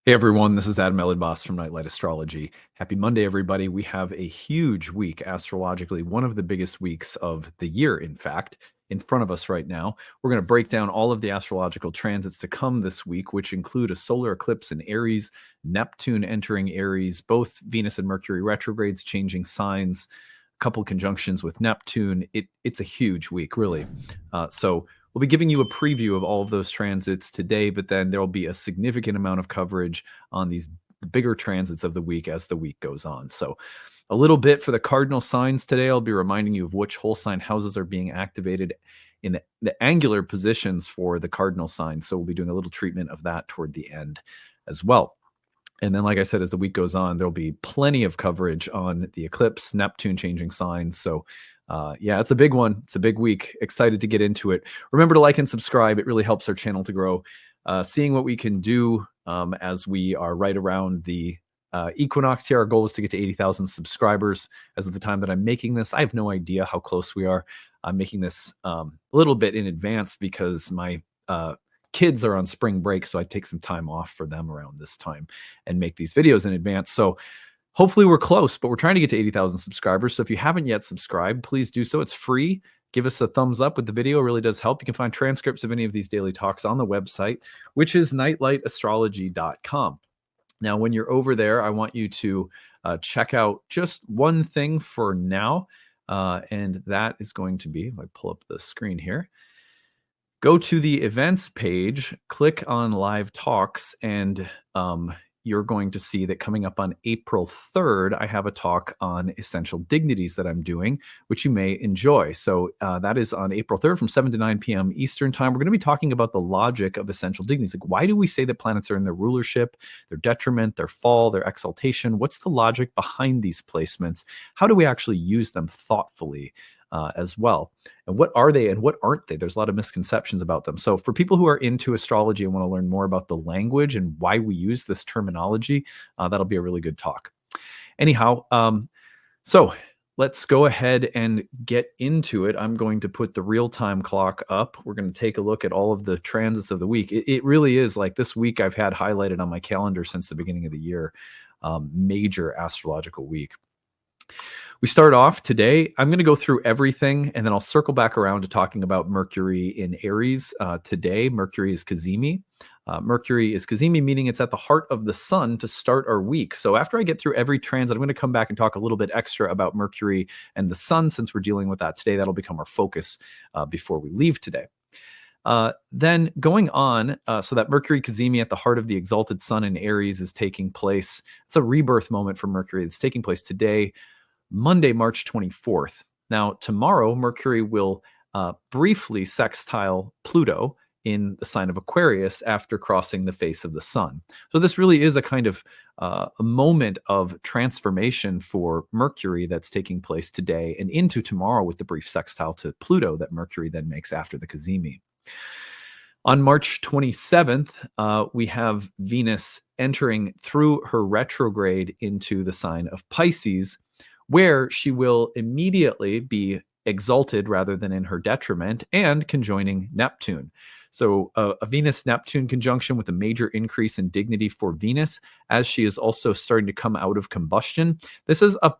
Hey everyone, this is Elenbaas from Nightlight Astrology. Happy Monday, everybody. We have a huge week astrologically, one of the biggest weeks of the year, in fact, in front of us right now. We're going to break down all of the astrological transits to come this week, which include a solar eclipse in Aries, Neptune entering Aries, both Venus and Mercury retrogrades changing signs, a couple conjunctions with Neptune. It's a huge week, really. So we'll be giving you a preview of all of those transits today, but then there will be a significant amount of coverage on these bigger transits of the week as the week goes on. So a little bit for the cardinal signs today. I'll be reminding you of which whole sign houses are being activated in the angular positions for the cardinal signs. So we'll be doing a little treatment of that toward the end as well. And then, like I said, as the week goes on, there'll be plenty of coverage on the eclipse, Neptune changing signs. So yeah, it's a big one. It's a big week. Excited to get into it. Remember to like and subscribe. It really helps our channel to grow. Seeing what we can do as we are right around the equinox here. Our goal is to get to 80,000 subscribers as of the time that I'm making this. I have no idea how close we are. I'm making this a little bit in advance because my kids are on spring break, so I take some time off for them around this time and make these videos in advance. So hopefully we're close, but we're trying to get to 80,000 subscribers. So if you haven't yet subscribed, please do so. It's free. Give us a thumbs up with the video. It really does help. You can find transcripts of any of these daily talks on the website, which is nightlightastrology.com. Now, when you're over there, I want you to check out just one thing for now, and that is going to be, if I pull up the screen here, go to the events page, click on live talks, and you're going to see that coming up on April 3rd, I have a talk on essential dignities that I'm doing, which you may enjoy. So that is on April 3rd from 7 to 9 p.m. Eastern time. We're going to be talking about the logic of essential dignities. Like, why do we say that planets are in their rulership, their detriment, their fall, their exaltation? What's the logic behind these placements? How do we actually use them thoughtfully as well? And what are they and what aren't they? There's a lot of misconceptions about them. So for people who are into astrology and want to learn more about the language and why we use this terminology, that'll be a really good talk. Anyhow, so let's go ahead and get into it. I'm going to put the real-time clock up. We're going to take a look at all of the transits of the week. It really is like this week I've had highlighted on my calendar since the beginning of the year, major astrological week. We start off today. I'm going to go through everything, and then I'll circle back around to talking about Mercury in Aries. Today, Mercury is Cazimi. Mercury is Cazimi, meaning it's at the heart of the sun to start our week. So after I get through every transit, I'm going to come back and talk a little bit extra about Mercury and the sun, since we're dealing with that today. That'll become our focus before we leave today. Then going on, so that Mercury Cazimi at the heart of the exalted sun in Aries is taking place. It's a rebirth moment for Mercury that's taking place today, Monday, March 24th. Now, tomorrow, Mercury will briefly sextile Pluto in the sign of Aquarius after crossing the face of the sun. So this really is a kind of a moment of transformation for Mercury that's taking place today and into tomorrow with the brief sextile to Pluto that Mercury then makes after the Cazimi. On March 27th, we have Venus entering through her retrograde into the sign of Pisces, where she will immediately be exalted rather than in her detriment and conjoining Neptune. So a Venus-Neptune conjunction with a major increase in dignity for Venus, as she is also starting to come out of combustion. This is a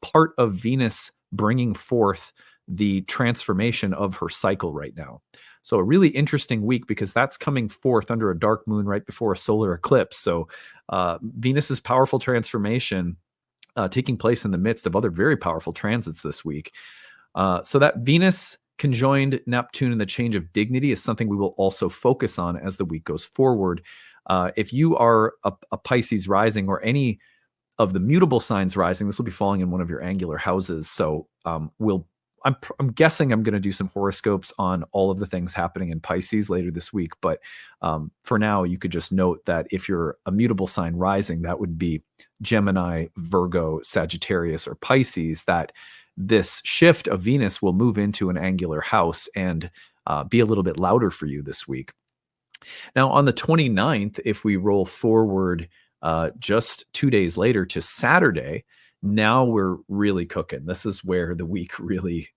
part of Venus bringing forth the transformation of her cycle right now. So a really interesting week because that's coming forth under a dark moon right before a solar eclipse. So Venus's powerful transformation taking place in the midst of other very powerful transits this week. So that Venus conjoined Neptune and the change of dignity is something we will also focus on as the week goes forward. If you are a Pisces rising or any of the mutable signs rising, this will be falling in one of your angular houses. So I'm guessing I'm going to do some horoscopes on all of the things happening in Pisces later this week. But for now, you could just note that if you're a mutable sign rising, that would be Gemini, Virgo, Sagittarius, or Pisces, that this shift of Venus will move into an angular house and be a little bit louder for you this week. Now, on the 29th, if we roll forward just 2 days later to Saturday, now we're really cooking. This is where the week really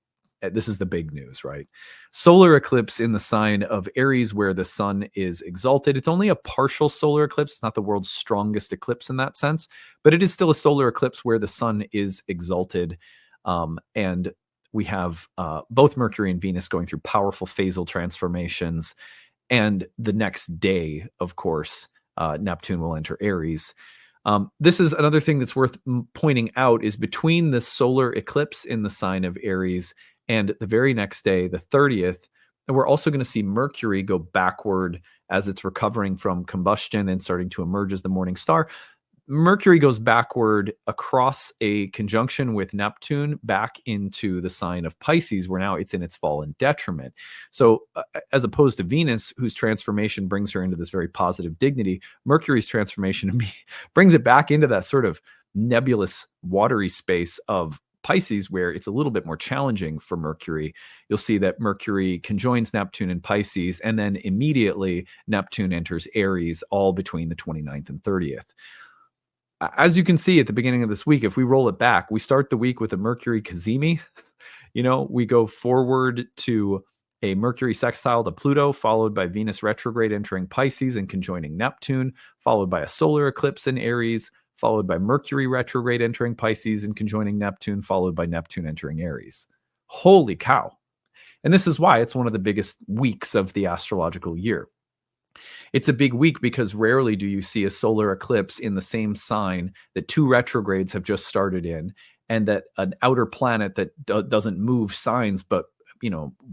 this is the big news, right? Solar eclipse in the sign of Aries, where the sun is exalted. It's only a partial solar eclipse. It's not the world's strongest eclipse in that sense, but it is still a solar eclipse where the sun is exalted. And we have both Mercury and Venus going through powerful phasal transformations. And the next day, of course, Neptune will enter Aries. This is another thing that's worth pointing out is between the solar eclipse in the sign of Aries and the very next day, the 30th, and we're also going to see Mercury go backward as it's recovering from combustion and starting to emerge as the morning star. Mercury goes backward across a conjunction with Neptune back into the sign of Pisces, where now it's in its fall and detriment. So as opposed to Venus, whose transformation brings her into this very positive dignity, Mercury's transformation brings it back into that sort of nebulous, watery space of Pisces, where it's a little bit more challenging for Mercury. You'll see that Mercury conjoins Neptune in Pisces, and then immediately Neptune enters Aries, all between the 29th and 30th. As you can see at the beginning of this week, if we roll it back, we start the week with a Mercury cazimi. We go forward to a Mercury sextile to Pluto, followed by Venus retrograde entering Pisces and conjoining Neptune, followed by a solar eclipse in Aries, followed by Mercury retrograde entering Pisces and conjoining Neptune, followed by Neptune entering Aries. Holy cow. And this is why it's one of the biggest weeks of the astrological year. It's a big week because rarely do you see a solar eclipse in the same sign that two retrogrades have just started in, and that an outer planet that doesn't move signs, but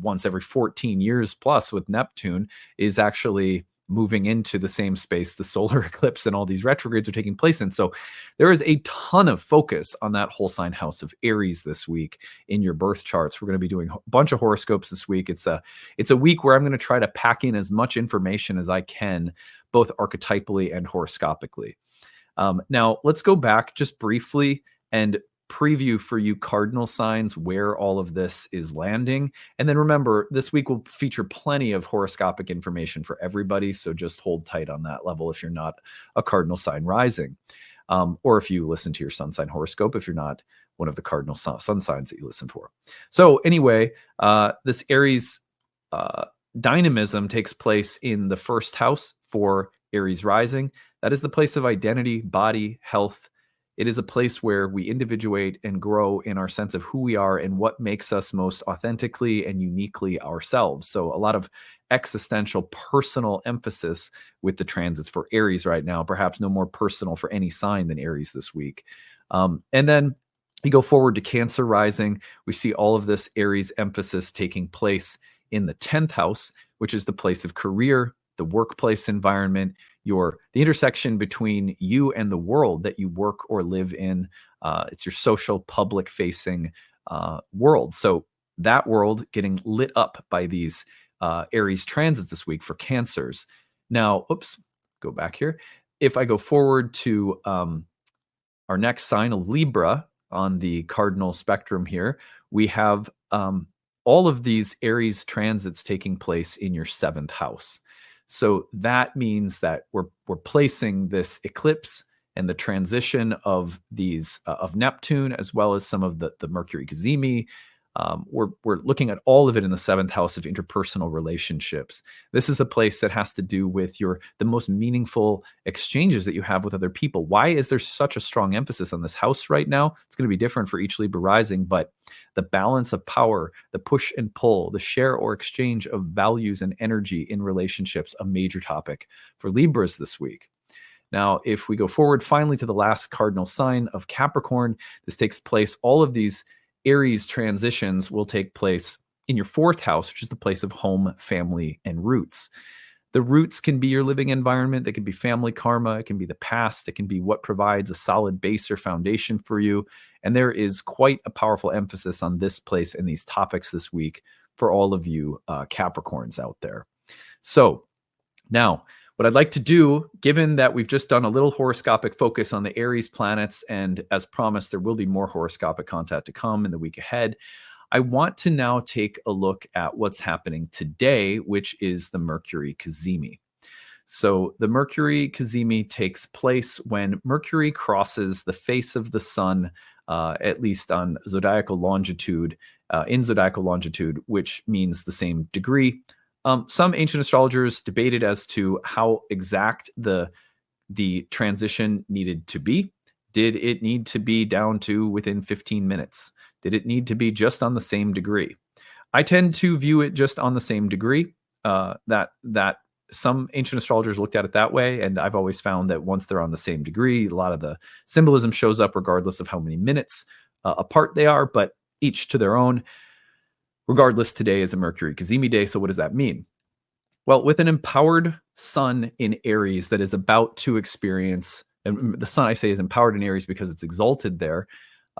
once every 14 years plus with Neptune is actually moving into the same space the solar eclipse and all these retrogrades are taking place in. So there is a ton of focus on that whole sign house of Aries this week in your birth charts. We're going to be doing a bunch of horoscopes this week. It's a week where I'm going to try to pack in as much information as I can, both archetypally and horoscopically. Now let's go back just briefly and preview for you cardinal signs where all of this is landing. And then remember, this week will feature plenty of horoscopic information for everybody. So just hold tight on that level if you're not a cardinal sign rising, or if you listen to your sun sign horoscope, if you're not one of the cardinal sun signs that you listen for. So anyway, this Aries dynamism takes place in the first house for Aries rising. That is the place of identity, body, health. It is a place where we individuate and grow in our sense of who we are and what makes us most authentically and uniquely ourselves. So a lot of existential, personal emphasis with the transits for Aries right now, perhaps no more personal for any sign than Aries this week. And then you go forward to Cancer rising. We see all of this Aries emphasis taking place in the 10th house, which is the place of career, the workplace environment, the intersection between you and the world that you work or live in. It's your social, public-facing world. So that world getting lit up by these Aries transits this week for Cancers. Now, go back here. If I go forward to our next sign of Libra on the cardinal spectrum here, we have all of these Aries transits taking place in your 7th house. So that means that we're placing this eclipse and the transition of these of Neptune, as well as some of the Mercury cazimi. We're looking at all of it in the 7th house of interpersonal relationships. This is a place that has to do with the most meaningful exchanges that you have with other people. Why is there such a strong emphasis on this house right now? It's going to be different for each Libra rising, but the balance of power, the push and pull, the share or exchange of values and energy in relationships, a major topic for Libras this week. Now, if we go forward finally to the last cardinal sign of Capricorn, this takes place, all of these Aries transitions will take place in your 4th house, which is the place of home, family, and roots. The roots can be your living environment. They can be family karma. It can be the past. It can be what provides a solid base or foundation for you. And there is quite a powerful emphasis on this place and these topics this week for all of you Capricorns out there. So now, what I'd like to do, given that we've just done a little horoscopic focus on the Aries planets, and as promised, there will be more horoscopic content to come in the week ahead, I want to now take a look at what's happening today, which is the Mercury cazimi. So the Mercury cazimi takes place when Mercury crosses the face of the sun, at least on zodiacal longitude, in zodiacal longitude, which means the same degree. Some ancient astrologers debated as to how exact the transition needed to be. Did it need to be down to within 15 minutes? Did it need to be just on the same degree? I tend to view it just on the same degree. That some ancient astrologers looked at it that way, and I've always found that once they're on the same degree, a lot of the symbolism shows up regardless of how many minutes apart they are, but each to their own. Regardless, today is a Mercury Cazimi day, so what does that mean? Well, with an empowered sun in Aries that is about to experience, and the sun I say is empowered in Aries because it's exalted there,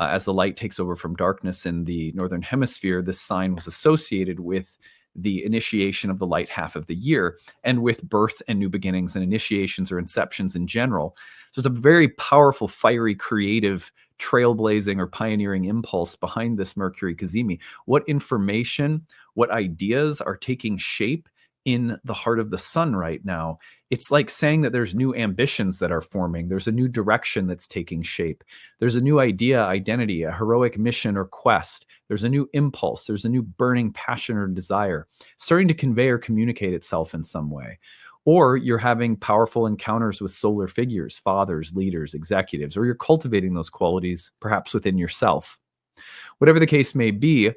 as the light takes over from darkness in the northern hemisphere, this sign was associated with the initiation of the light half of the year and with birth and new beginnings and initiations or inceptions in general. So it's a very powerful, fiery, creative, trailblazing or pioneering impulse behind this Mercury Cazimi. What information, what ideas are taking shape in the heart of the sun right now? It's like saying that there's new ambitions that are forming. There's a new direction that's taking shape. There's a new idea, identity, a heroic mission or quest. There's a new impulse. There's a new burning passion or desire starting to convey or communicate itself in some way. Or you're having powerful encounters with solar figures, fathers, leaders, executives, or you're cultivating those qualities perhaps within yourself. Whatever the case may be,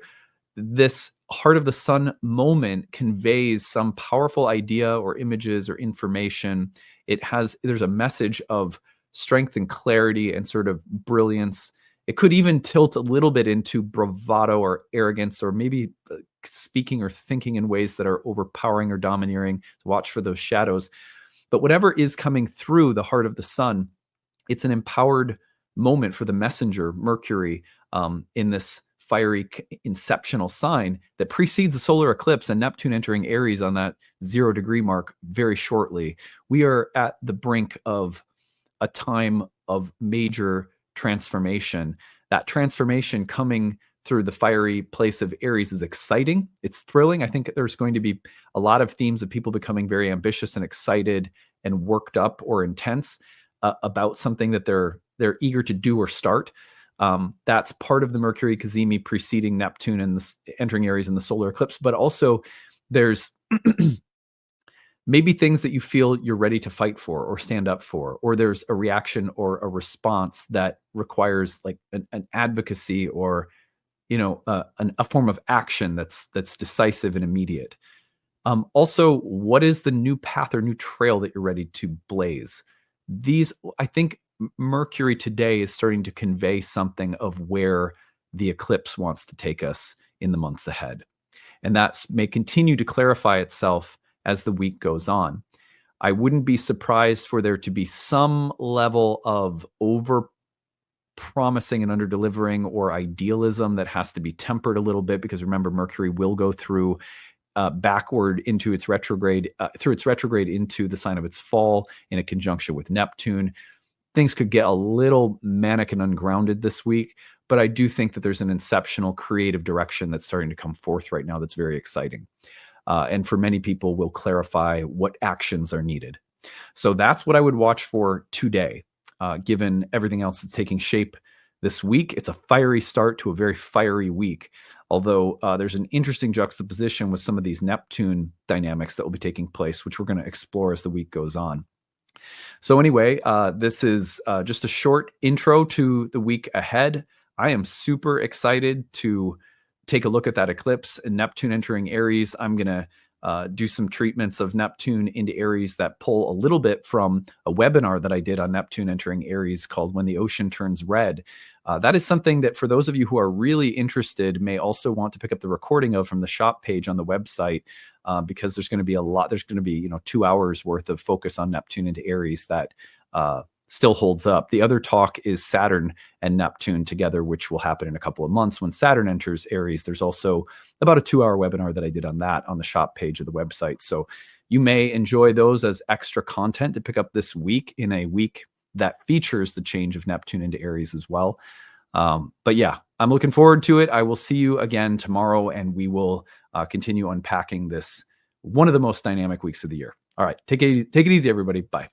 this heart of the sun moment conveys some powerful idea or images or information. There's a message of strength and clarity and sort of brilliance. It could even tilt a little bit into bravado or arrogance, or maybe speaking or thinking in ways that are overpowering or domineering. So watch for those shadows. But whatever is coming through the heart of the sun, it's an empowered moment for the messenger, Mercury, in this fiery inceptional sign that precedes the solar eclipse and Neptune entering Aries on that 0 degree mark very shortly. We are at the brink of a time of major transformation. That transformation coming through the fiery place of Aries is exciting. It's thrilling. I think there's going to be a lot of themes of people becoming very ambitious and excited and worked up or intense about something that they're eager to do or start. That's part of the Mercury Cazimi preceding Neptune and entering Aries in the solar eclipse. But also there's maybe things that you feel you're ready to fight for or stand up for, or there's a reaction or a response that requires like an advocacy or, a form of action that's decisive and immediate. Also, what is the new path or new trail that you're ready to blaze? I think Mercury today is starting to convey something of where the eclipse wants to take us in the months ahead. And that may continue to clarify itself as the week goes on. I wouldn't be surprised for there to be some level of over promising and under delivering or idealism that has to be tempered a little bit, because remember, Mercury will go through backward into its retrograde, into the sign of its fall in a conjunction with Neptune. Things could get a little manic and ungrounded this week, but I do think that there's an inceptional creative direction that's starting to come forth right now that's very exciting. And for many people will clarify what actions are needed. So that's what I would watch for today, given everything else that's taking shape this week. It's a fiery start to a very fiery week. Although there's an interesting juxtaposition with some of these Neptune dynamics that will be taking place, which we're going to explore as the week goes on. So anyway, this is just a short intro to the week ahead. I am super excited to take a look at that eclipse and Neptune entering Aries. I'm going to do some treatments of Neptune into Aries that pull a little bit from a webinar that I did on Neptune entering Aries called When the Ocean Turns Red. That is something that for those of you who are really interested may also want to pick up the recording of from the shop page on the website, because there's going to be a lot. There's going to be 2 hours worth of focus on Neptune into Aries that still holds up. The other talk is Saturn and Neptune together, which will happen in a couple of months when Saturn enters Aries. There's also about a 2-hour webinar that I did on that on the shop page of the website. So you may enjoy those as extra content to pick up this week, in a week that features the change of Neptune into Aries as well. But yeah, I'm looking forward to it. I will see you again tomorrow, and we will continue unpacking this, one of the most dynamic weeks of the year. All right, take it easy, everybody. Bye.